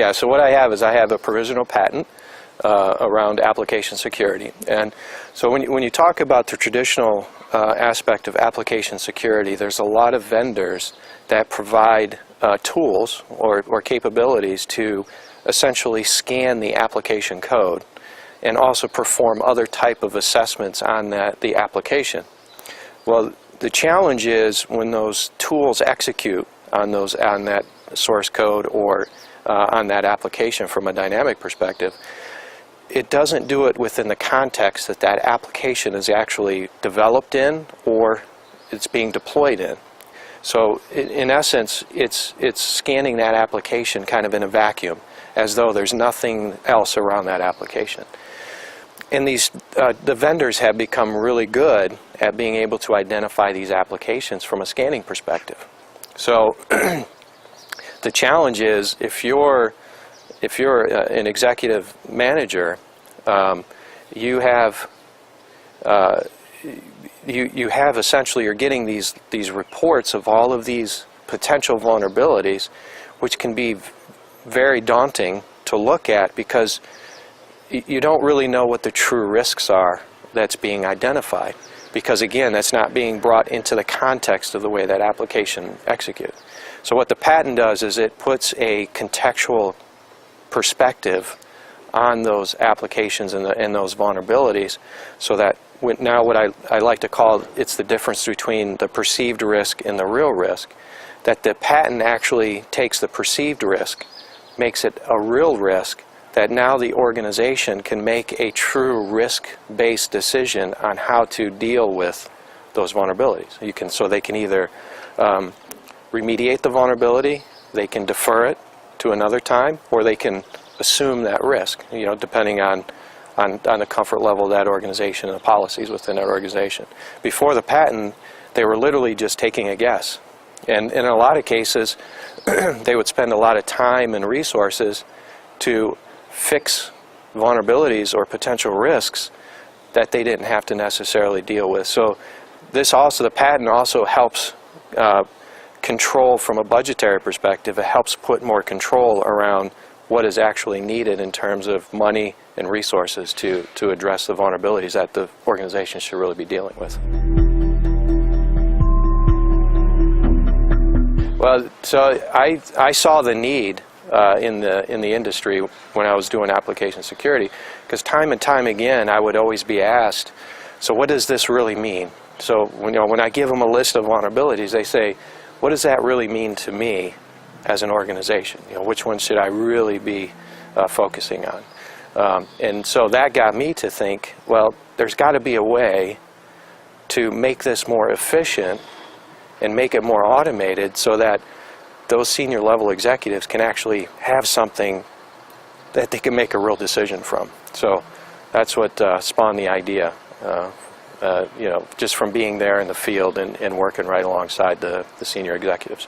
Yeah, so what I have is I have a provisional patent around application security. And so when you talk about the traditional aspect of application security, there's a lot of vendors that provide tools or capabilities to essentially scan the application code and also perform other type of assessments on the application. Well, the challenge is when those tools execute on that source code or on that application from a dynamic perspective, it doesn't do it within the context that that application is actually developed in or it's being deployed in. So in essence, it's scanning that application kind of in a vacuum, as though there's nothing else around that application. And the vendors have become really good at being able to identify these applications from a scanning perspective. So the challenge is if you're an executive manager, you have essentially, you're getting these reports of all of these potential vulnerabilities, which can be very daunting to look at because you don't really know what the true risks are that's being identified, because again, that's not being brought into the context of the way that application executes. So what the patent does is it puts a contextual perspective on those applications and those vulnerabilities, so that now what I like to call, it's the difference between the perceived risk and the real risk, that the patent actually takes the perceived risk, makes it a real risk, that now the organization can make a true risk-based decision on how to deal with those vulnerabilities. So they can either remediate the vulnerability, they can defer it to another time, or they can assume that risk, depending on the comfort level of that organization and the policies within that organization. Before the patent, they were literally just taking a guess. And in a lot of cases, they would spend a lot of time and resources to fix vulnerabilities or potential risks that they didn't have to necessarily deal with. So the patent also helps control from a budgetary perspective. It helps put more control around what is actually needed in terms of money and resources to address the vulnerabilities that the organization should really be dealing with. Well, so I saw the need in the industry when I was doing application security, because time and time again I would always be asked, so what does this really mean? So when I give them a list of vulnerabilities, they say, what does that really mean to me as an organization? Which one should I really be focusing on? And so that got me to think, well, there's got to be a way to make this more efficient and make it more automated so that those senior level executives can actually have something that they can make a real decision from. So that's what spawned the idea, just from being there in the field and working right alongside the senior executives.